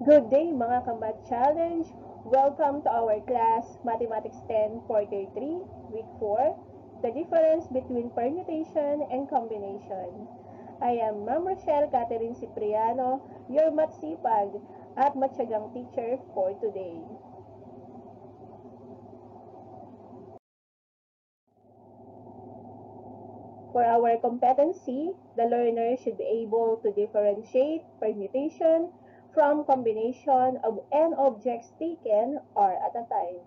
Good day mga ka-Math Challenge! Welcome to our class Mathematics 10 Quarter 3, Week 4, the difference between permutation and combination. I am Ma'am Rochelle Catherine Cipriano, your matsipag at matyagang teacher for today. For our competency, the learner should be able to differentiate permutation from combination of n objects taken or at a time.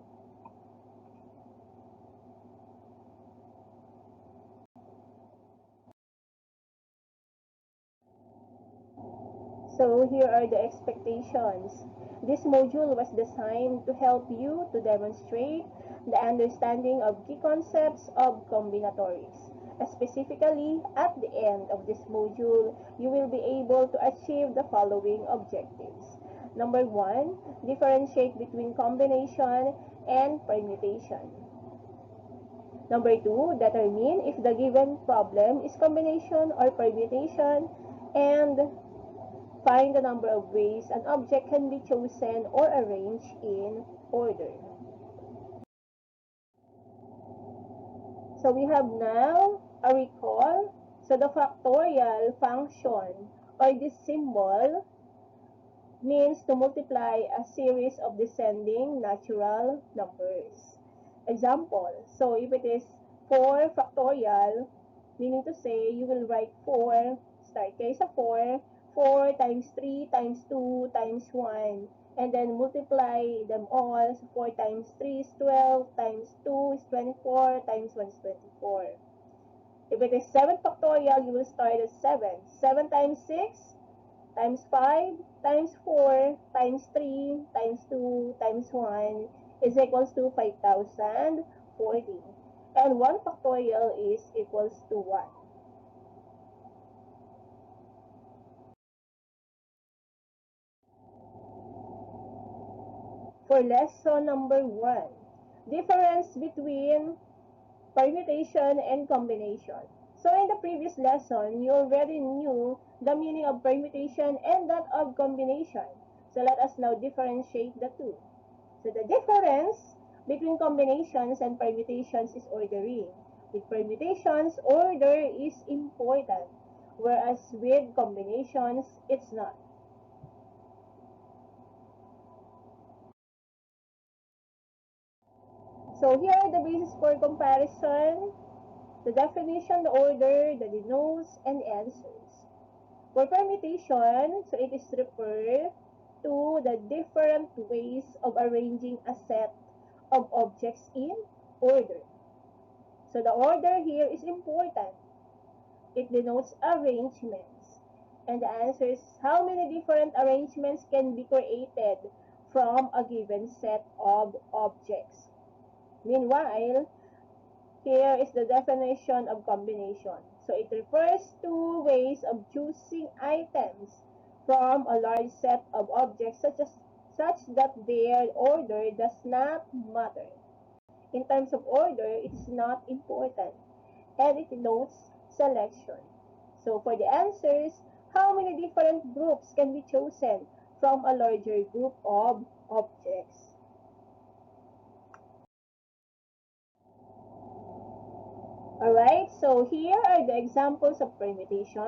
So here are the expectations. This module was designed to help you to demonstrate the understanding of key concepts of combinatories. Specifically, at the end of this module, you will be able to achieve the following objectives. Number 1, differentiate between combination and permutation. Number 2, determine if the given problem is combination or permutation, and find the number of ways an object can be chosen or arranged in order. So we have now a recall. So the factorial function or this symbol means to multiply a series of descending natural numbers. Example, so if it is 4 factorial, meaning to say you will write 4, start kayo sa 4 times 3 times 2 times 1, and then multiply them all. So 4 times 3 is 12, times 2 is 24, times 1 is 24. If it is 7 factorial, you will start at 7. 7 times 6, times 5, times 4, times 3, times 2, times 1 is equals to 5,040. And 1 factorial is equals to 1. For lesson number 1, difference between permutation and combination. So in the previous lesson, you already knew the meaning of permutation and that of combination. So let us now differentiate the two. So the difference between combinations and permutations is ordering. With permutations, order is important, whereas with combinations, it's not. So here are the basis for comparison, the definition, the order, the denotes, and answers. For permutation, so it is referred to the different ways of arranging a set of objects in order. So the order here is important. It denotes arrangements. And the answer is how many different arrangements can be created from a given set of objects. Meanwhile, here is the definition of combination. So it refers to ways of choosing items from a large set of objects such that their order does not matter. In terms of order, it is not important, and it denotes selection. So for the answers, how many different groups can be chosen from a larger group of objects? Alright, so here are the examples of permutation.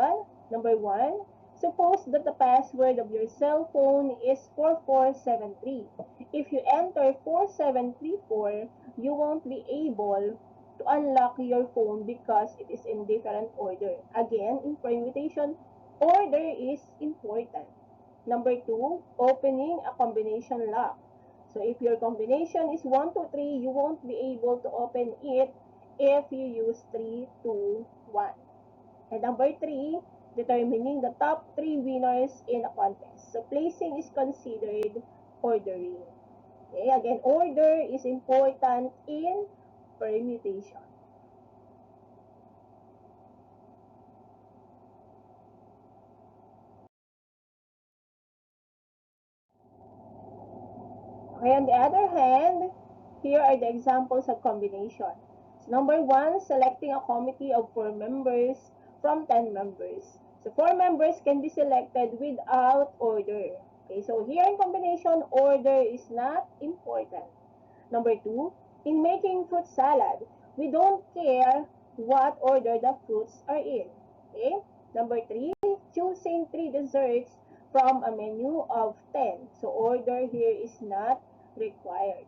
Number 1, suppose that the password of your cell phone is 4473. If you enter 4734, you won't be able to unlock your phone because it is in different order. Again, in permutation, order is important. Number 2, opening a combination lock. So if your combination is 1, 2, 3, you won't be able to open it if you use 3, 2, 1. And number 3, determining the top 3 winners in a contest. So placing is considered ordering. Okay, again, order is important in permutation. Okay, on the other hand, here are the examples of combination. So number 1, selecting a committee of 4 members from 10 members. So 4 members can be selected without order. Okay, so here in combination, order is not important. Number 2, in making fruit salad, we don't care what order the fruits are in. Okay? Number 3, choosing 3 desserts from a menu of 10. So order here is not required.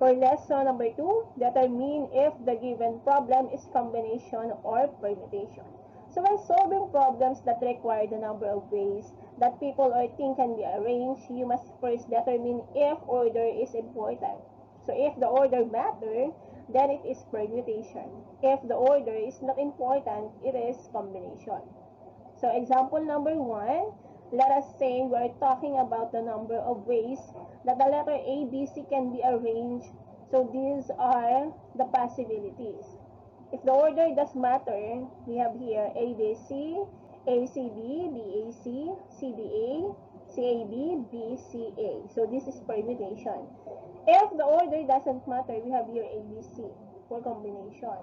For lesson number 2, determine if the given problem is combination or permutation. So when solving problems that require the number of ways that people or thing can be arranged, you must first determine if order is important. So if the order matters, then it is permutation. If the order is not important, it is combination. So example number 1, let us say we are talking about the number of ways that the letter A, B, C can be arranged. So these are the possibilities. If the order does matter, we have here A, B, C, A, C, B, B, A, C, C, B, A, C, A, B, B, C, A. So this is permutation. If the order doesn't matter, we have here A, B, C for combination.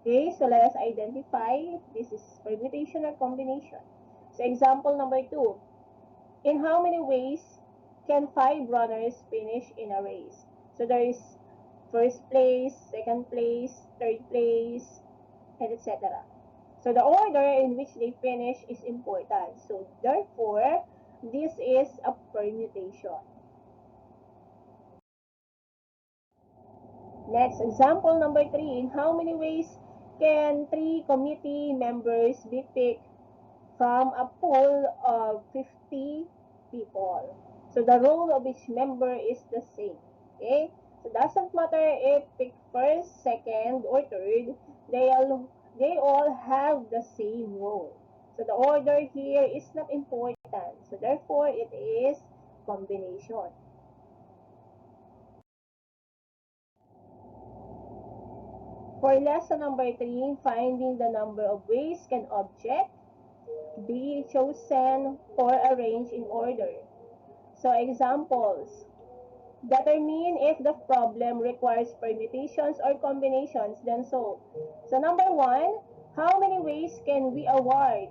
Okay, so let us identify if this is permutation or combination. So example number 2, in how many ways can 5 runners finish in a race? So there is first place, second place, third place, and etc. So the order in which they finish is important. So therefore, this is a permutation. Next, example number 3, in how many ways can 3 committee members be picked from a pool of 50 people? So the role of each member is the same. Okay? So it doesn't matter if pick first, second, or third, they all have the same role. So the order here is not important. So therefore, it is combination. For lesson number 3, finding the number of ways can object be chosen or arranged in order. So examples, determine if the problem requires permutations or combinations, then solve. So number 1, how many ways can we award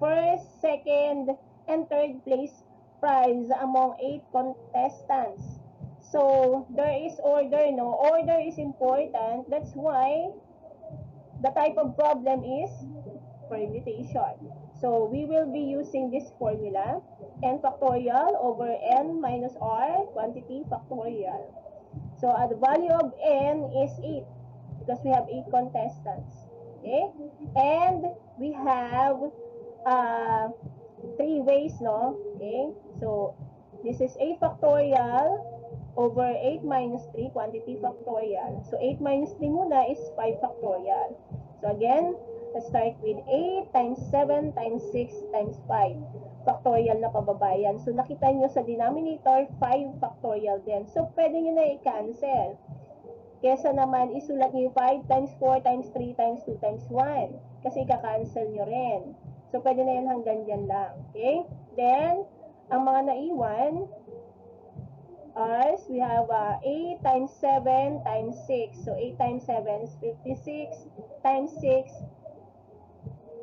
first, second, and third place prize among 8 contestants? So there is order, no? Order is important. That's why the type of problem is permutation. So we will be using this formula, n factorial over n minus r quantity factorial. So the value of n is 8 because we have 8 contestants. Okay? And we have uh, 3 ways, no? Okay? So this is 8 factorial over 8 minus 3 quantity factorial. So 8 minus 3 muna is 5 factorial. So again, let's start with 8 times 7 times 6 times 5. Factorial na pababayan. So nakita nyo sa denominator, 5 factorial din. So pwede nyo na i-cancel. Kesa naman isulat nyo 5 times 4 times 3 times 2 times 1. Kasi ika-cancel nyo rin. So pwede na yan hanggang dyan lang. Okay? Then, ang mga naiwan, ours, we have 8 times 7 times 6. So 8 times 7 is 56 times 6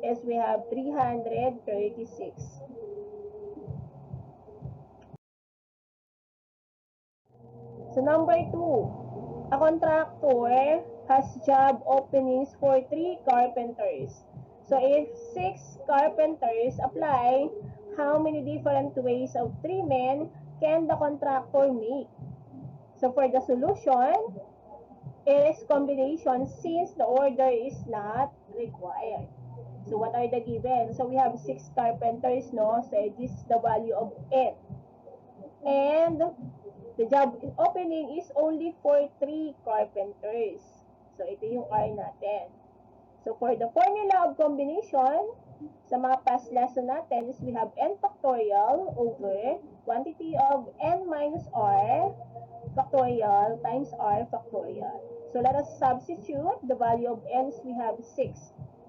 is we have 336. So number 2, a contractor has job openings for 3 carpenters. So if 6 carpenters apply, how many different ways of 3 men can the contractor make? So for the solution, it is combination since the order is not required. So what are the given? So we have 6 carpenters, no? So this is the value of n. And the job opening is only for 3 carpenters. So ito yung R natin. So for the formula of combination, sa mga past lesson natin is we have n factorial over quantity of n minus r factorial times r factorial. So let us substitute the value of n, we have 6.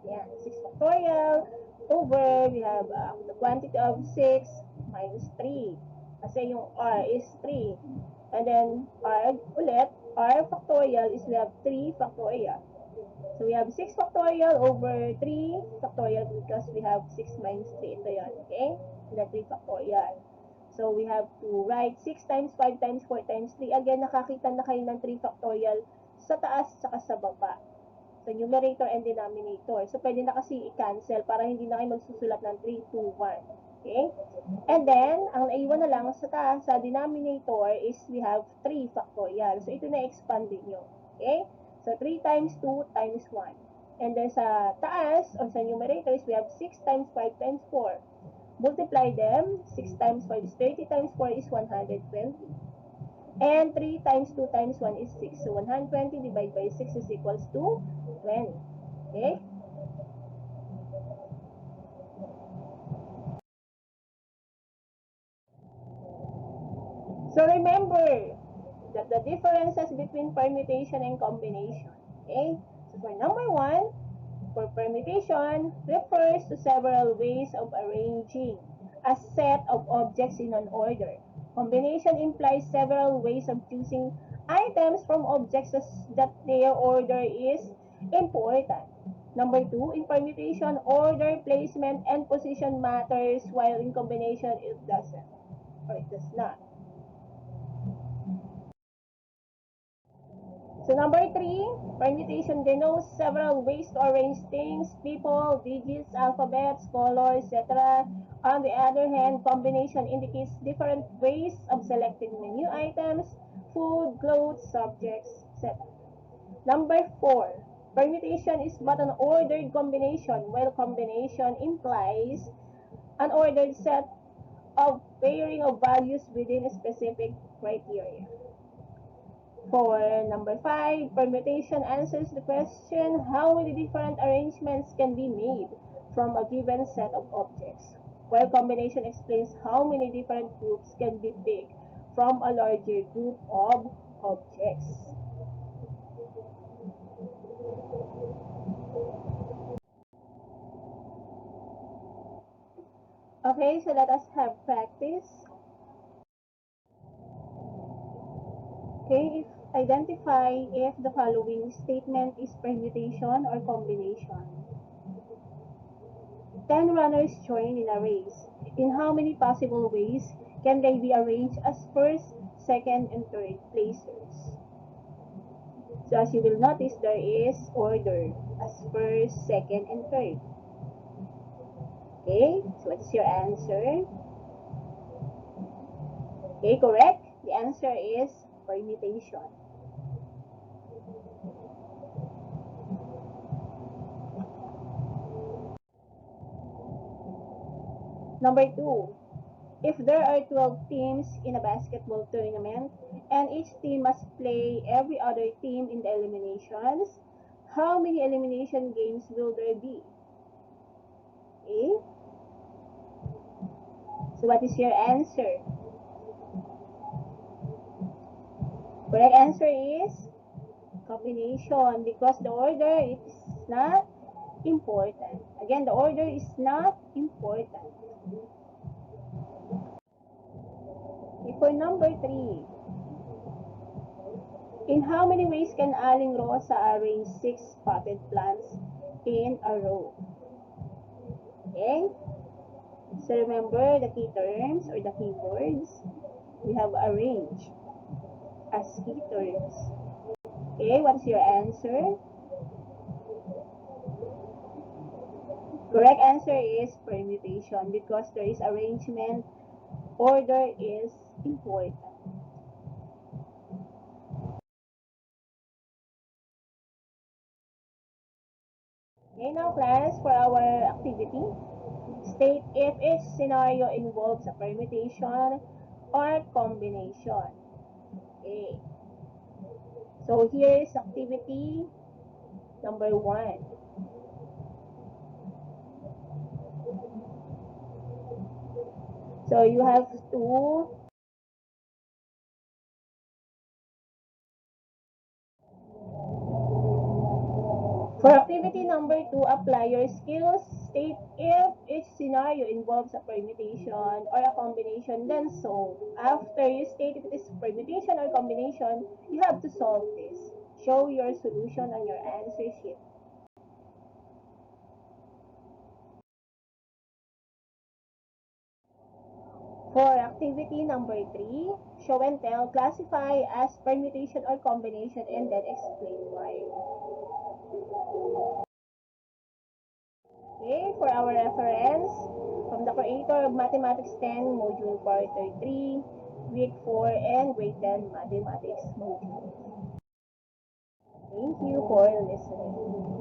Yan, 6 factorial over, we have the quantity of 6 minus 3. Kasi yung r is 3. And then, r ulit, r factorial is we have 3 factorial. So, we have 6 factorial over 3 factorial because we have 6 minus 3. Ito yun, okay? And then 3 factorial. So, we have to write 6 times 5 times 4 times 3. Again, nakakita na kayo ng 3 factorial sa taas saka sa baba. So, numerator and denominator. So, pwede na kasi i-cancel para hindi na kayo magsusulat ng 3, 2, 1. Okay? And then, ang naiwan na lang sa taas, sa denominator is we have 3 factorial. So, ito na-expand din nyo. Okay? So, 3 times 2 times 1. And then, sa taas, or sa numerators, we have 6 times 5 times 4. Multiply them. 6 times 5 is 30 times 4 is 120. And 3 times 2 times 1 is 6. So, 120 divided by 6 is equals to 20. Okay? So, remember that the differences between permutation and combination. Okay? So, for number 1, for permutation refers to several ways of arranging a set of objects in an order. Combination implies several ways of choosing items from objects that their order is important. Number 2, in permutation, order, placement, and position matters, while in combination, it doesn't, or it does not. So number 3, permutation denotes several ways to arrange things, people, digits, alphabets, colors, etc. On the other hand, combination indicates different ways of selecting menu items, food, clothes, subjects, etc. Number 4, permutation is but an ordered combination, while combination implies an ordered set of pairing of values within a specific criteria. For number 5, permutation answers the question how many different arrangements can be made from a given set of objects, while combination explains how many different groups can be picked from a larger group of objects. Okay, so let us have practice. Okay, identify if the following statement is permutation or combination. 10 runners join in a race. In how many possible ways can they be arranged as first, second, and third placers? So as you will notice, there is order as first, second, and third. Okay, so what is your answer? Okay, correct. The answer is permutation. Number 2, if there are 12 teams in a basketball tournament and each team must play every other team in the eliminations, how many elimination games will there be? Okay? So what is your answer? Correct answer is combination because the order is not important. Again, the order is not important. Okay, for number 3, in how many ways can Aling Rosa arrange 6 potted plants in a row? Okay? So remember the key terms or the key words. We have arrange as key terms. Okay, what's your answer? Correct answer is permutation because there is arrangement. Order is important. Okay, now class, for our activity, state if each scenario involves a permutation or combination. Okay. So here is activity number 1. So you have to For activity number 2, apply your skills. State if each scenario involves a permutation or a combination, then solve. After you state if it is permutation or combination, you have to solve this. Show your solution on your answer sheet. For activity number 3, show and tell, classify as permutation or combination, and then explain why. Okay, for our reference, from the creator of Mathematics 10, Module Quarter 3, Week 4, and Grade 10 Mathematics Module. Thank you for listening.